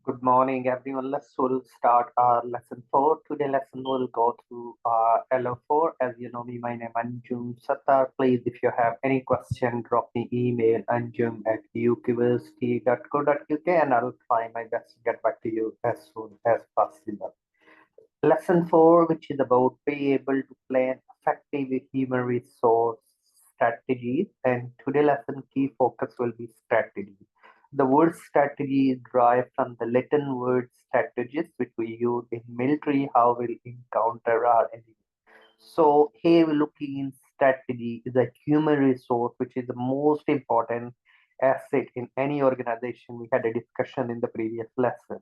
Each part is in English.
Good morning, everyone. We'll start our lesson 4. Today lesson will go through LO4. As you know me, my name is Anjum Sattar. Please, if you have any question, drop me email anjum@ukversity.co.uk and I'll try my best to get back to you as soon as possible. Lesson 4, which is about be able to plan effective human resource strategies. And today lesson key focus will be strategy. The word strategy is derived from the Latin word strategist, which we use in military, how we'll encounter our enemy. So here we're looking in strategy is a human resource, which is the most important asset in any organization. We had a discussion in the previous lesson.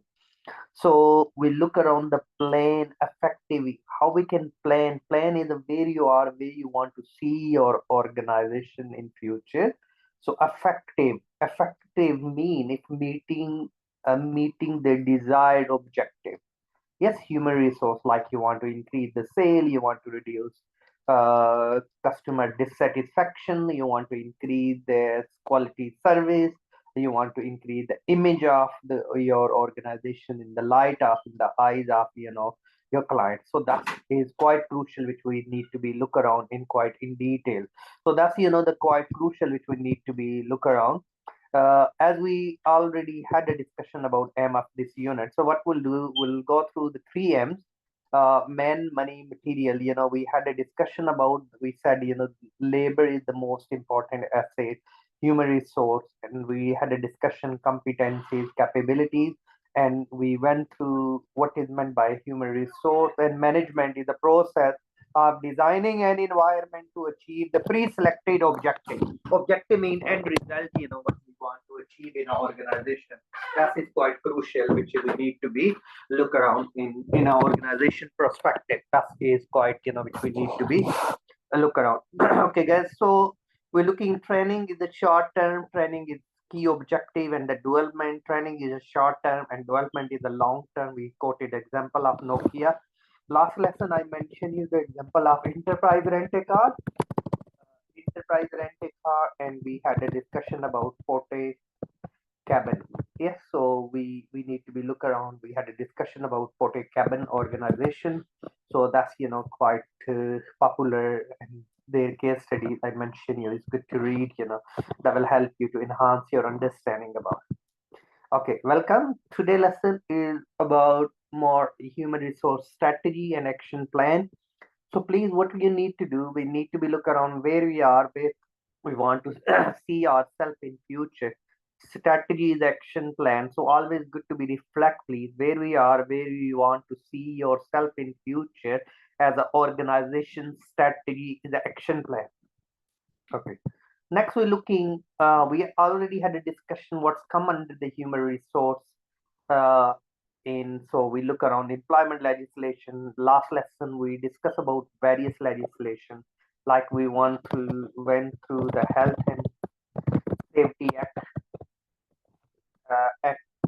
So we look around the plan effectively, how we can plan. Plan is where you are, where you want to see your organization in future. So effective mean if meeting the desired objective. Yes, human resource, like you want to increase the sale, you want to reduce customer dissatisfaction, you want to increase their quality service, you want to increase the image of your organization in the light of in the eyes of your clients. So that is quite crucial, which we need to be look around in quite in detail. So that's the quite crucial which we need to be look around. As we already had a discussion about M of this unit, so what we'll do, we'll go through the three M's, man, money, material. We had a discussion about, we said, labor is the most important asset, human resource, and we had a discussion, competencies, capabilities, and we went through what is meant by human resource, and management is the process of designing an environment to achieve the pre-selected objective. Objective mean end result, what we want to achieve in our organization. That is quite crucial, which we need to be look around in our organization perspective. That is quite, which we need to be look around. Okay, guys. So we're looking training is the short term, training is key objective, and the development training is a short term and development is a long term. We quoted example of Nokia. Last lesson I mentioned you the example of enterprise rent-a-car, and we had a discussion about Forte cabin. Yes, so we need to be look around. We had a discussion about Forte cabin organization. So that's quite popular, and their case studies I mentioned is good to read. That will help you to enhance your understanding about. Okay, welcome. Today lesson is about more human resource strategy and action plan. So please, what you need to do, we need to be look around where we are, where we want to see ourselves in future. Strategy is action plan. So always good to be reflect, please, where we are, where you want to see yourself in future as an organization. Strategy is the action plan. Okay. Next, we're looking, we already had a discussion what's come under the human resource. Uh, so we look around employment legislation. Last lesson, we discuss about various legislation, like we went through the Health and Safety Act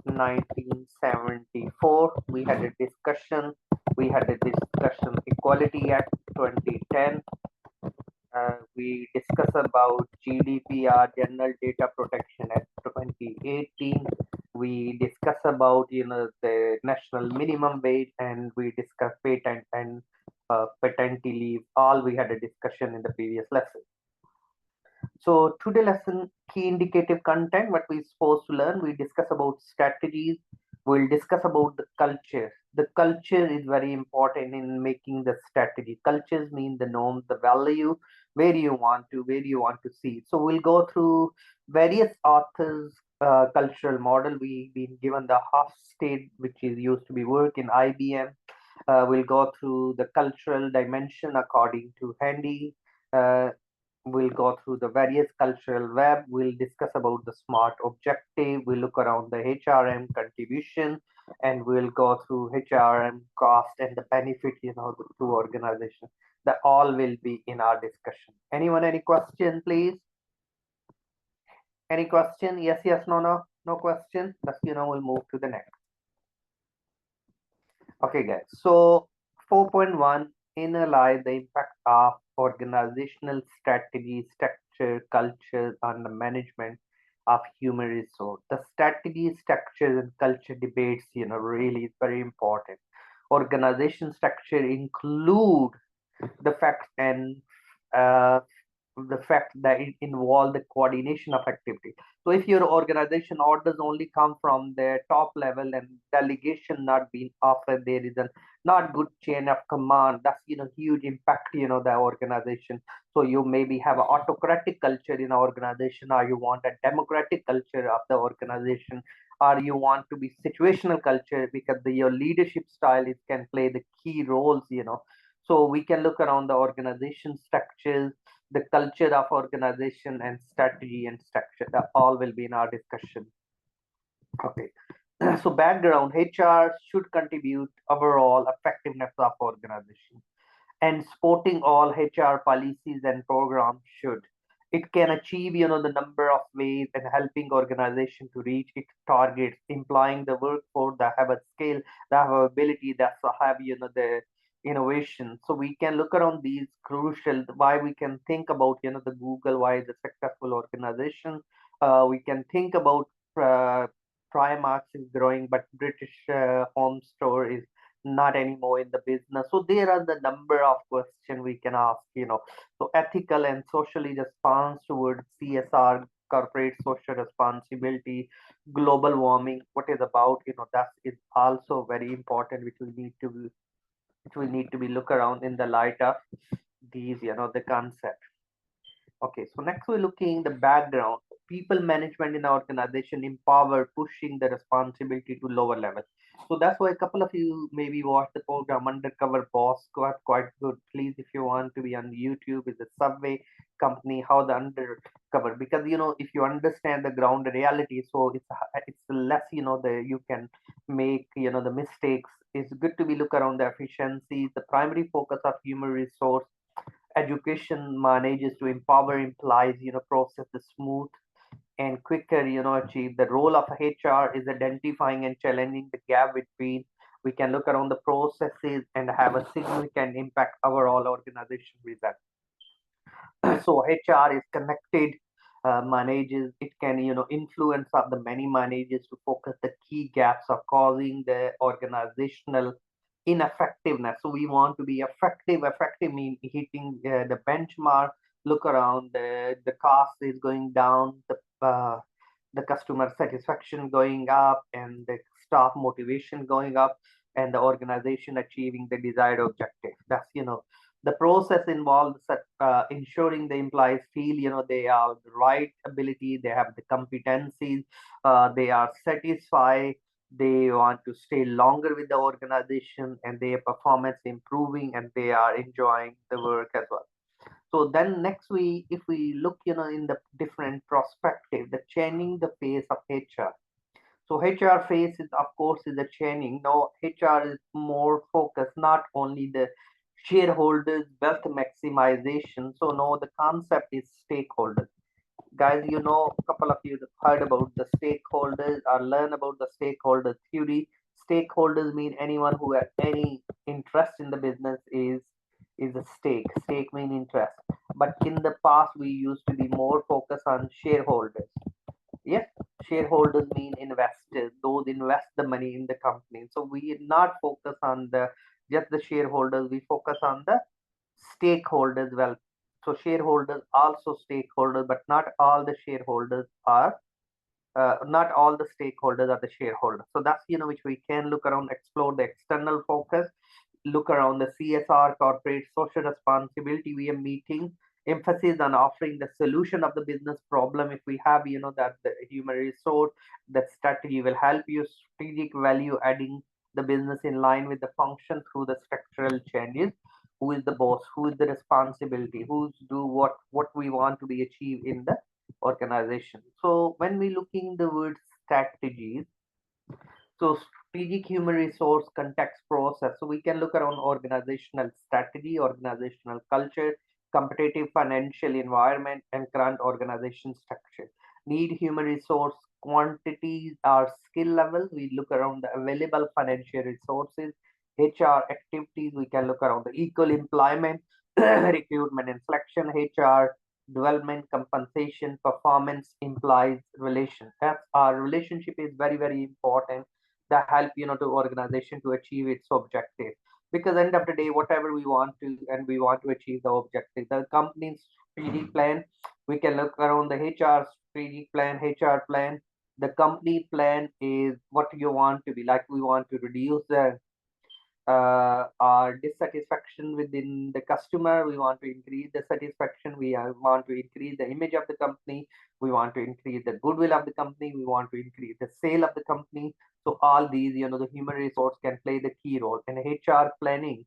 1974. We had a discussion. Equality Act 2010. We discuss about GDPR, General Data Protection Act 2018. We discuss about the national minimum wage, and we discuss patent and paternity leave. All we had a discussion in the previous lesson. So today lesson key indicative content, what we supposed to learn. We discuss about strategies. We'll discuss about the culture. The culture is very important in making the strategy. Cultures mean the norm, the value, where you want to see. So we'll go through various authors cultural model. We've been given the half state, which is used to be work in IBM. We'll go through the cultural dimension according to Handy. We'll go through the various cultural web. We'll discuss about the smart objective. We'll look around the HRM contribution, and we'll go through HRM cost and the benefit, to organization. That all will be in our discussion. Anyone, any question, please? Any question? Yes, no question. That's, we'll move to the next. Okay, guys. So 4.1, analyze the impact of organizational strategy, structure, culture on the management of human resource. The strategy, structure, and culture debates, really is very important. Organization structure include the fact and uh, the fact that it involve the coordination of activity. So if your organization orders only come from the top level and delegation not being offered, there is a not good chain of command. That's huge impact the organization. So you maybe have an autocratic culture in an organization, or you want a democratic culture of the organization, or you want to be situational culture because your leadership style is can play the key roles. So we can look around the organization structures, the culture of organization, and strategy and structure. That all will be in our discussion. Okay. So background, HR should contribute overall effectiveness of organization, and supporting all HR policies and programs should. It can achieve, the number of ways and helping organization to reach its targets, implying the workforce that have a skill, that have ability, that have, the innovation. So we can look around these crucial, why we can think about, the Google, why is a successful organization. We can think about uh, Primark is growing, but British Home Store is not anymore in the business. So there are the number of questions we can ask. So ethical and socially response towards CSR, corporate social responsibility, global warming, what is about, that is also very important, which we need to be look around in the light of these, the concept. Okay, so next we're looking the background. People management in the organization empower pushing the responsibility to lower level. So that's why a couple of you maybe watch the program Undercover Boss, quite good. Please, if you want to be on YouTube, is a Subway company, how the undercover, because if you understand the ground reality, so it's less the you can make the mistakes. It's good to be look around the efficiencies, the primary focus of human resource education manages to empower employees, process the smooth and quicker, achieve. The role of HR is identifying and challenging the gap between. We can look around the processes and have a significant impact overall organization result. So HR is connected, manages, it can, influence of the many managers to focus the key gaps of causing the organizational ineffectiveness. So we want to be effective. Effective mean hitting the benchmark. Look around, the cost is going down, the customer satisfaction going up, and the staff motivation going up, and the organization achieving the desired objective. That's the process involves ensuring the employees feel they are the right ability, they have the competencies, they are satisfied, they want to stay longer with the organization, and their performance improving, and they are enjoying the work as well. So then next if we look in the different perspective, the changing the face of HR. So HR phase is, of course, is a changing. Now HR is more focused not only the shareholders wealth maximization. So now the concept is stakeholders. Guys, a couple of you heard about the stakeholders or learn about the stakeholder theory. Stakeholders mean anyone who has any interest in the business is a stake. Stake mean interest. But in the past, we used to be more focused on shareholders. Yes, shareholders mean investors. Those invest the money in the company. So we not focus on the just the shareholders. We focus on the stakeholders. Well, so shareholders also stakeholders, but not all the shareholders are. Not all the stakeholders are the shareholders. So that's which we can look around, explore the external focus, look around the CSR, corporate social responsibility. We are meeting emphasis on offering the solution of the business problem. If we have, that the human resource, the strategy will help you strategic value adding the business in line with the function through the structural changes. Who is the boss? Who is the responsibility? Who's do what we want to be achieved in the organization. So when we looking the word strategies, so strategic human resource context process. So we can look around organizational strategy, organizational culture, competitive financial environment, and current organization structure. Need human resource quantities or skill levels. We look around the available financial resources, HR activities. We can look around the equal employment, recruitment and selection, HR development, compensation, performance, implies relation. That's our relationship is very, very important. That help, to organization to achieve its objective. Because end of the day, whatever we want to, and we want to achieve the objective, the company's strategic plan, we can look around the HR strategic plan, HR plan. The company plan is what you want to be like. We want to reduce the our dissatisfaction within the customer. We want to increase the satisfaction. We want to increase the image of the company. We want to increase the goodwill of the company. We want to increase the sale of the company. So all these, the human resource can play the key role. And HR planning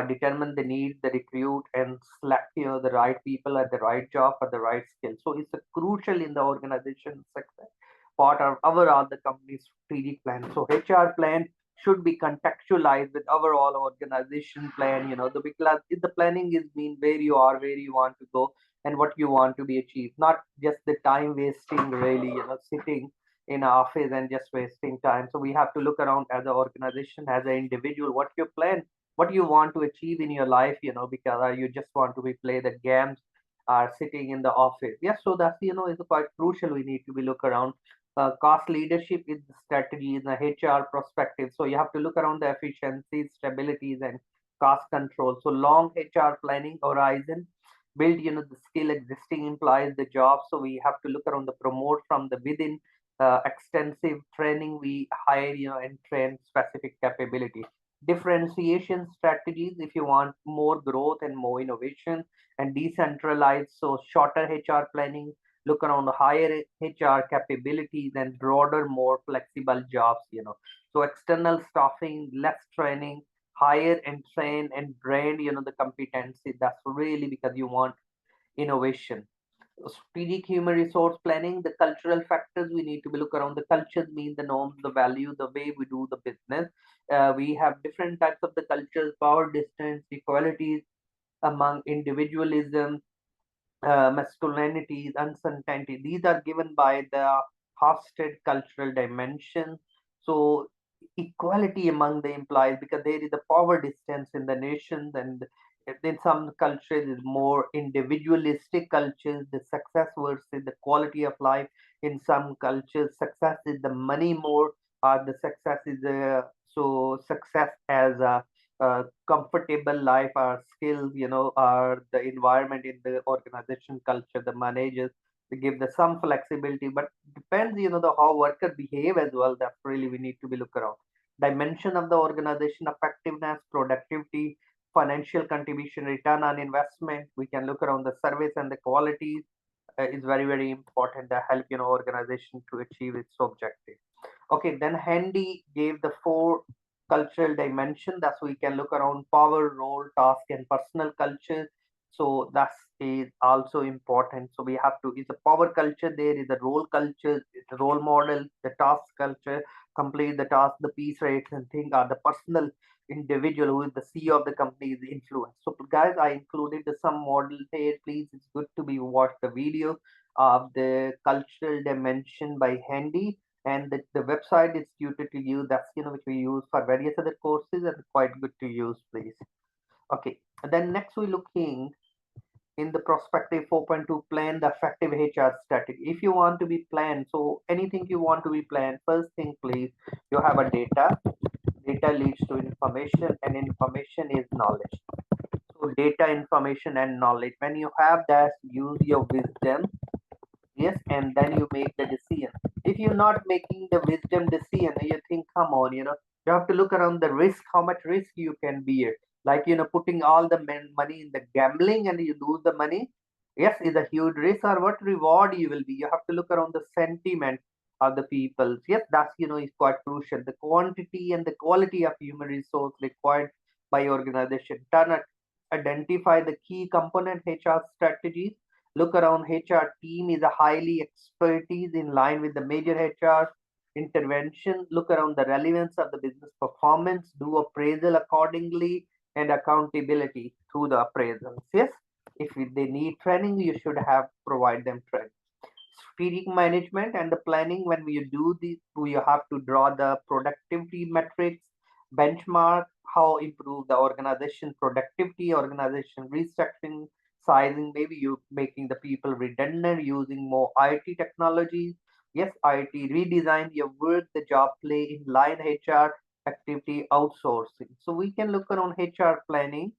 determine the need, the recruit, and select the right people at the right job for the right skill. So it's a crucial in the organization success part of overall the company's strategic plan. So HR plan should be contextualized with overall organization plan, because if the planning is mean where you are, where you want to go, and what you want to be achieved, not just the time wasting really, sitting in office and just wasting time. So we have to look around as an organization, as an individual, what you plan, what you want to achieve in your life, because you just want to be play the games are sitting in the office. Yes, so that's is quite crucial. We need to be look around cost leadership is the strategy in the HR perspective. So you have to look around the efficiencies, stabilities, and cost control. So long HR planning horizon, build the skill existing implies the job. So we have to look around the promote from the within. Extensive training, we hire and train specific capability. Differentiation strategies if you want more growth and more innovation, and decentralized. So shorter HR planning, look around the higher HR capabilities and broader, more flexible jobs, So external staffing, less training, hire and train and brand, the competency. That's really because you want innovation. Strategic human resource planning, the cultural factors we need to be look around. The cultures mean the norms, the value, the way we do the business. We have different types of the cultures, power distance, equalities among individualism, masculinity, uncertainty. These are given by the hosted cultural dimension. So equality among the employees, because there is a power distance in the nations, and in some cultures is more individualistic cultures, the success versus the quality of life. In some cultures, success is the money more, the success is so success as a comfortable life, our skills, our the environment in the organization culture, the managers, they give the some flexibility, but depends, the how worker behave as well. That really we need to be look around. Dimension of the organization, effectiveness, productivity, financial contribution, return on investment. We can look around the service and the qualities is very, very important to help, organization to achieve its objective. Okay, then Handy gave the four cultural dimension. That's we can look around power, role, task, and personal culture. So that is also important. So we have to, it's a power culture, there is a role culture, it's a role model, the task culture, complete the task, the piece rates and things are the personal individual who is the CEO of the company is the influence. So guys, I included some model here. Please, it's good to be watch the video of the cultural dimension by Handy, and the website is suited to you. That's which we use for various other courses and quite good to use, please. Okay, and then next we're looking in the prospective 4.2 plan the effective HR strategy. If you want to be planned, so anything you want to be planned, first thing please, you have a data. Data leads to information, and information is knowledge. So data, information, and knowledge, when you have that, use your wisdom. Yes, and then you make the decision. If you're not making the wisdom decision, you think, come on, you have to look around the risk, how much risk you can bear. Like, putting all the money in the gambling and you lose the money. Yes, is a huge risk, or what reward you will be. You have to look around the sentiment of the people. Yes, that's, is quite crucial. The quantity and the quality of human resource required by organization. Identify the key component HR strategies. Look around, HR team is a highly expertise in line with the major HR intervention. Look around the relevance of the business performance, do appraisal accordingly, and accountability through the appraisals. Yes, if they need training, you should have provide them training. Strategic management and the planning, when you do this, you have to draw the productivity metrics, benchmark how improve the organization productivity, organization restructuring, sizing, maybe you making the people redundant using more IT technologies. Yes, IT redesign your work, the job play in line HR activity outsourcing. So we can look around HR planning,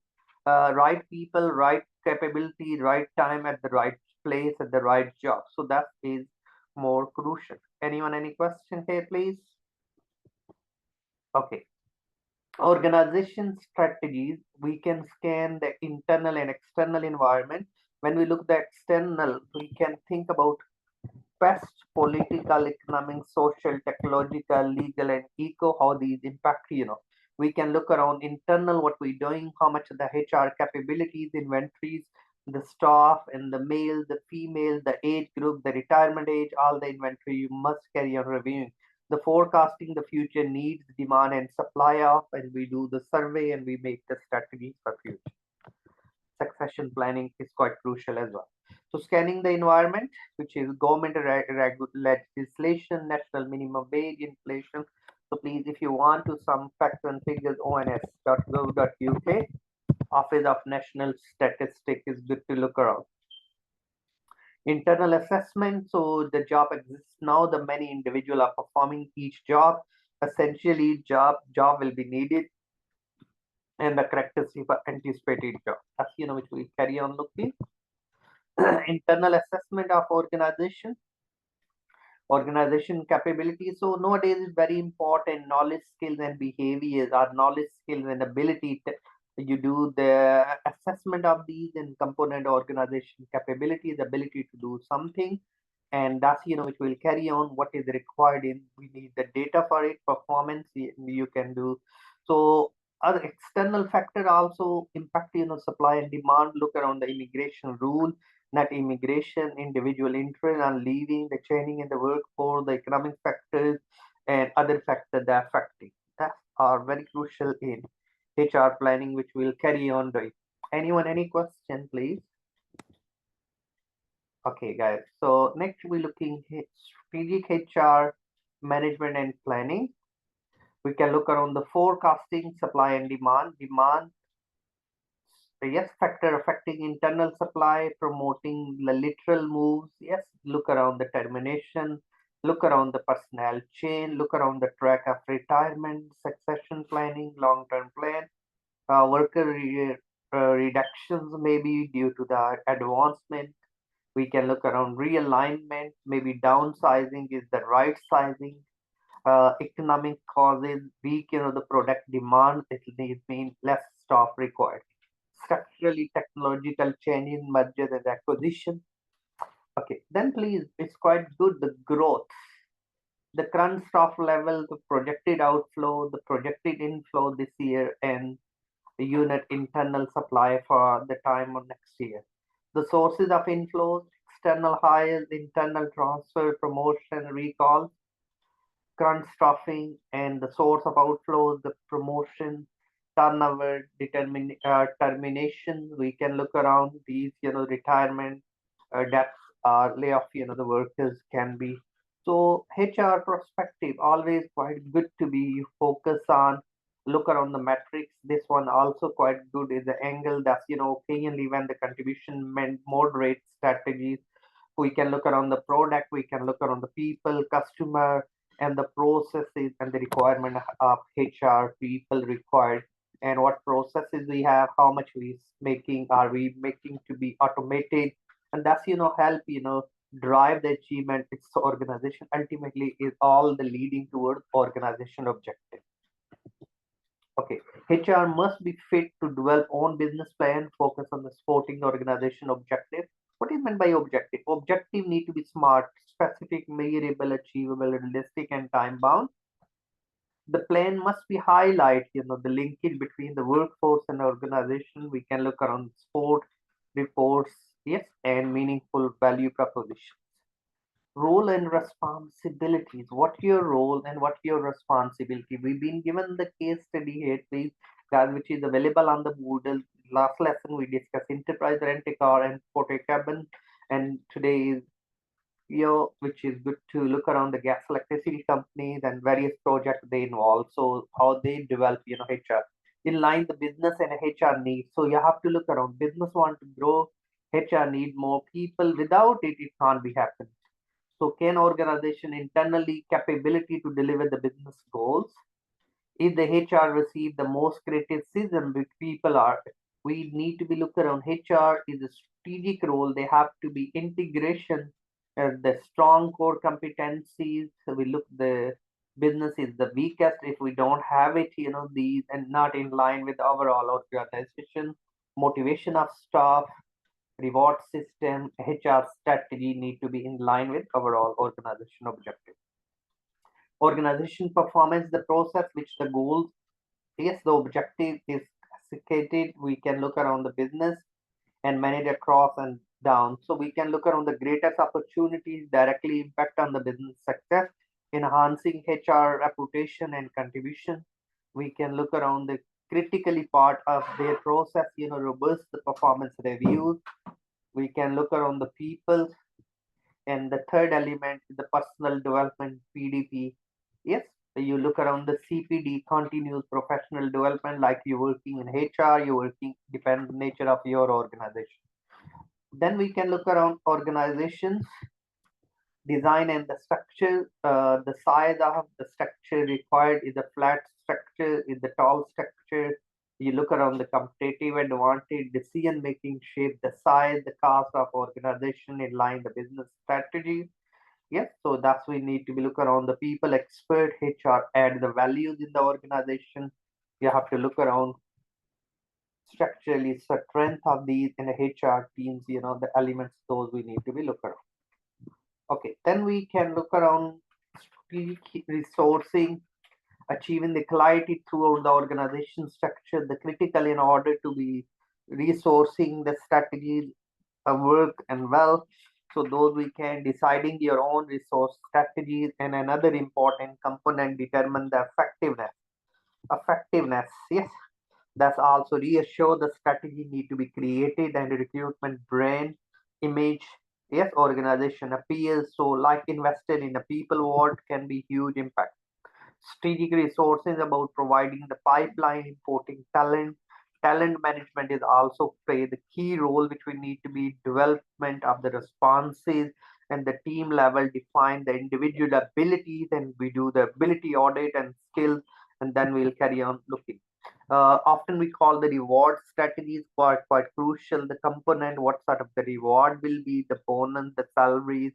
right people, right capability, right time at the right place at the right job. So that is more crucial. Anyone, any question here, please? Okay. Organization strategies, we can scan the internal and external environment. When we look at the external, we can think about past political, economic, social, technological, legal, and eco, how these impact, we can look around internal, what we're doing, how much of the HR capabilities, inventories, the staff, and the male, the female, the age group, the retirement age, all the inventory you must carry on reviewing. The forecasting, the future needs, demand, and supply of, and we do the survey and we make the strategies for future. Succession planning is quite crucial as well. So scanning the environment, which is government legislation, national minimum wage, inflation. So please, if you want to some facts and figures, ons.gov.uk, Office of National Statistics is good to look around. Internal assessment, so the job exists now, the many individuals are performing each job. Essentially, job will be needed and the characteristic for anticipated job. That's which we carry on looking. Internal assessment of organization capability. So nowadays is very important. Knowledge, skills, and behaviors are knowledge, skills, and ability. You do the assessment of these and component organization capabilities, ability to do something, and that's which will carry on what is required in. We need the data for it, performance you can do. So other external factor also impact supply and demand. Look around the immigration rule, net immigration, individual interest on leaving, the changing in the workforce, the economic factors, and other factors that affecting that are very crucial in HR planning, which we'll carry on doing. Anyone, any question, please? Okay, guys. So next we're looking at strategic HR management and planning. We can look around the forecasting, supply and demand. Yes, factor affecting internal supply, promoting the lateral moves. Yes, look around the termination, look around the personnel chain, look around the track of retirement, succession planning, long-term plan, worker reductions maybe due to the advancement. We can look around realignment, maybe downsizing is the right sizing, economic causes, weak, the product demand, it means less staff required. Structurally, technological change in mergers and acquisition. Okay, then please, it's quite good, the growth. The current staff level, the projected outflow, the projected inflow this year, and the unit internal supply for the time of next year. The sources of inflows, external hires, internal transfer, promotion, recall, current staffing, and the source of outflows, the promotion, turnover, termination. We can look around these, retirement, deaths, layoff, the workers can be. So HR perspective, always quite good to be focused on, look around the metrics. This one also quite good is the angle that's, occasionally when the contribution meant moderate strategies. We can look around the product, we can look around the people, customer, and the processes and the requirement of HR people required, and what processes we have, how much are we making to be automated, and that's help drive the achievement. It's the organization ultimately is all the leading towards organization objective. Okay, HR must be fit to develop own business plan, focus on the supporting the organization objective. What is meant by objective? Objective need to be smart, specific, measurable, achievable, realistic, and time bound. The plan must be highlight, the linkage between the workforce and organization. We can look around sport reports, yes, and meaningful value propositions. Role and responsibilities. What your role and what your responsibility? We've been given the case study here, please, guys, which is available on the Moodle. Last lesson we discussed enterprise rent-a-car and porter cabin, and today is which is good to look around the gas electricity companies and various projects they involve. So how they develop, HR in line the business and HR needs. So you have to look around. Business want to grow, HR need more people. Without it, it can't be happened. So can organization internally capability to deliver the business goals? If the HR receive the most criticism which people are, we need to be look around. HR is a strategic role. They have to be integration, the strong core competencies. So we look the business is the weakest if we don't have it, these and not in line with overall organization, motivation of staff, reward system, HR strategy need to be in line with overall organization objective. Organization performance, the process which the goals, yes, the objective is cascaded. We can look around the business and manage across and down. So we can look around the greatest opportunities directly impact on the business success, enhancing HR reputation and contribution. We can look around the critically part of their process, robust the performance reviews. We can look around the people, and the third element is the personal development, PDP. Yes, you look around the CPD, continuous professional development, like you're working in HR, you're working depends nature of your organization. Then we can look around organizations, design and the structure. The size of the structure required is a flat structure, is the tall structure. You look around the competitive advantage, decision making shape, the size, the cost of organization in line the business strategy. Yes, so that's we need to be look around the people, expert, HR, add the values in the organization. You have to look around structurally strength of these in the HR teams, the elements those we need to be look around. Okay, then we can look around strategic resourcing, achieving the clarity throughout the organization structure, the critical in order to be resourcing the strategies work and well. So those we can deciding your own resource strategies, and another important component determine the effectiveness. Effectiveness, yes. That's also reassure the strategy need to be created and recruitment brand image. Yes, organization appeals. So like invested in the people what can be huge impact. Strategic resources about providing the pipeline, importing talent. Talent management is also play the key role which we need to be development of the responses, and the team level define the individual abilities, and we do the ability audit and skills, and then we'll carry on looking. Often we call the reward strategies quite crucial. The component, what sort of the reward will be, the bonus, the salaries,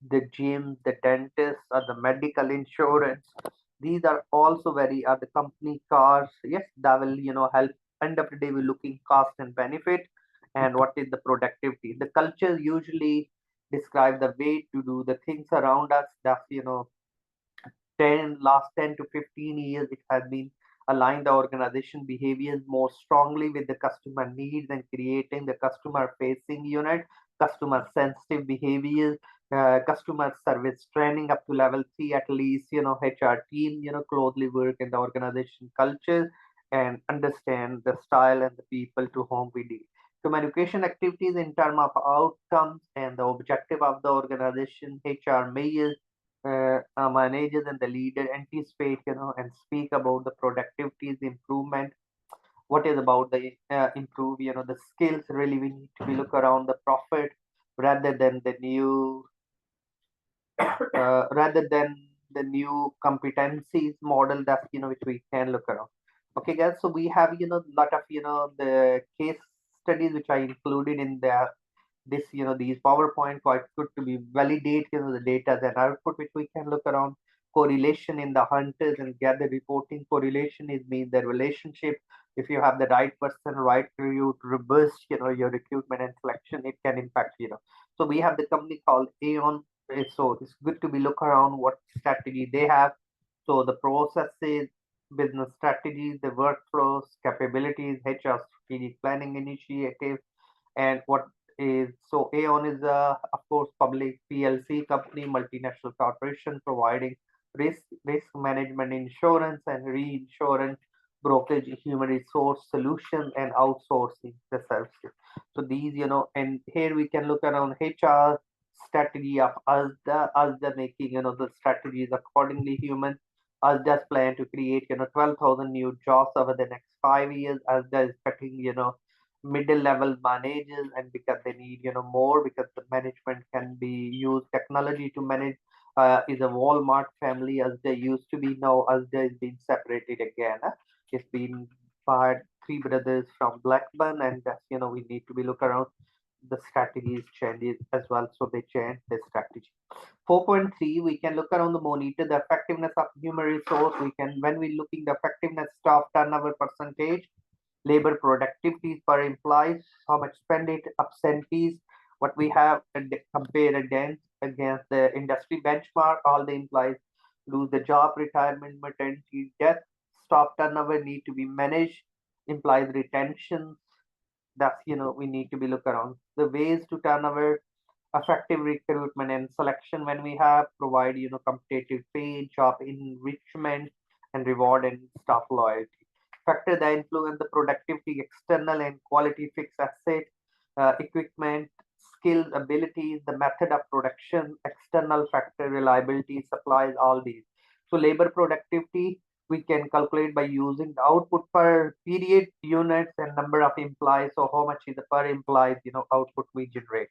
the gym, the dentist, or the medical insurance. These are also very the company cars. Yes, that will help. End of the day, we're looking cost and benefit, and what is the productivity. The culture usually describe the way to do the things around us. That's 10 to 15 years, it has been aligned the organization behaviors more strongly with the customer needs and creating the customer facing unit, customer sensitive behaviors, customer service training up to level 3 at least. HR team, closely work in the organization culture and understand the style and the people to whom we deal. Communication activities in terms of outcomes and the objective of the organization, HR measures, managers and the leader anticipate, and speak about the productivities improvement. What is about the improve, the skills. Really, we need to be look around the profit rather than the new, rather than the new competencies model that which we can look around. Okay, guys. So we have lot of the case studies which are included in the this these PowerPoint quite good to be validate the data and output which we can look around. Correlation in the hunters and gather reporting. Correlation is mean the relationship. If you have the right person, right review, robust your recruitment and selection, it can impact. So we have the company called Aon. So it's good to be look around what strategy they have. So the processes, business strategies, the workflows, capabilities, HR strategic planning initiative, and what is so Aon is of course public PLC company, multinational corporation providing risk management, insurance and reinsurance, brokerage, human resource solution, and outsourcing the services. So these and here we can look around HR strategy of us the making the strategies accordingly. Human us just plan to create 12,000 new jobs over the next 5 years. As is cutting middle level managers, and because they need more, because the management can be used technology to manage. Is a Walmart family as they used to be. Now as they is being separated again. It's been fired three brothers from Blackburn, and that's we need to be look around the strategies changes as well, so they change their strategy. 4.3, we can look around the monitor the effectiveness of human resource. We can, when we looking the effectiveness, staff turnover percentage, labor productivity per employees, how much spend it, absentees, what we have, and compare against the industry benchmark. All the employees lose the job, retirement, maternity, death, staff turnover need to be managed, employees retention. That's we need to be look around the ways to turnover, effective recruitment and selection. When we have provide competitive pay, job enrichment, and reward and staff loyalty. Factor that influence the productivity, external and quality fixed asset, equipment, skills, abilities, the method of production, external factor, reliability, supplies, all these. So labor productivity we can calculate by using the output per period, units, and number of employees. So how much is the per employees output we generate.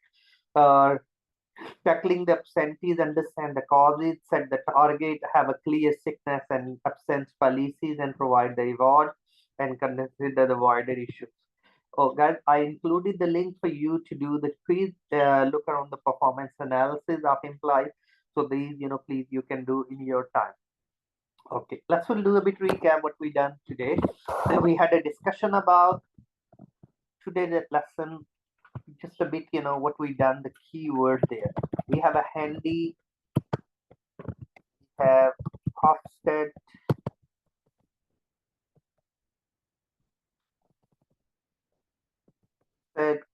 Uh, Tackling the absentees, understand the causes, set the target, have a clear sickness and absence policies, and provide the reward, and consider the wider issues. Oh, guys, I included the link for you to do the quiz, look around the performance analysis of employees. So these, please, you can do in your time. Okay, let's do a bit recap what we done today. So we had a discussion about today's lesson, just a bit, what we done, the keyword there. We have a handy, have Hofstede,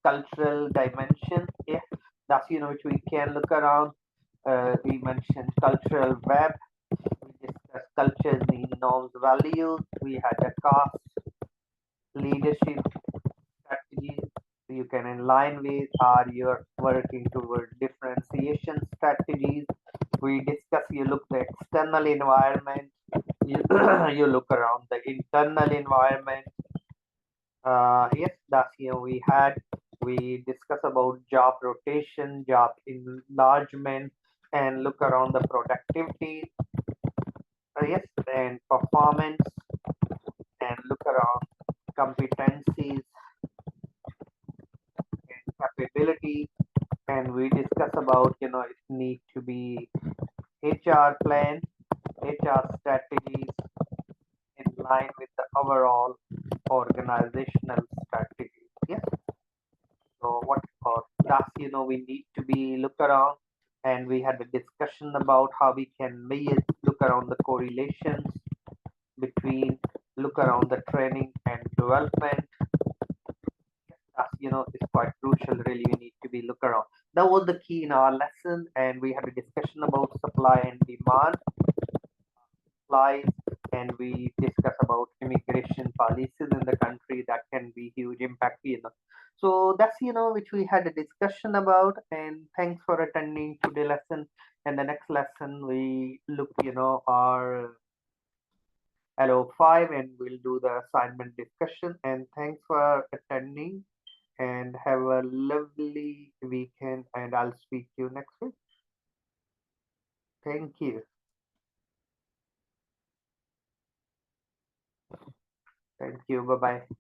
cultural dimension. Yeah, that's which we can look around. We mentioned cultural web. We discussed cultures, need norms, values. We had a cost, leadership strategies you can align with, or you're working toward differentiation strategies. We discuss, you look the external environment, you, you look around the internal environment. Yes, that's we discuss about job rotation, job enlargement, and look around the productivity. Yes, and performance, and look around competencies and capability. And we discuss about it need to be HR plan, HR strategies in line with the overall organizational strategy. Yes. So what for that's we need to be look around, and we had a discussion about how we can look around the correlations between look around the training and development. That's is quite crucial. Really, we need to be look around. That was the key in our lesson, and we had a discussion about supply and demand, supplies, and we discuss about immigration policies in the country that can be huge impact. So that's which we had a discussion about. And thanks for attending today lesson. And the next lesson we look our LO5, and we'll do the assignment discussion. And thanks for attending, and have a lovely weekend, and I'll speak to you next week. Thank you. Thank you. Bye bye.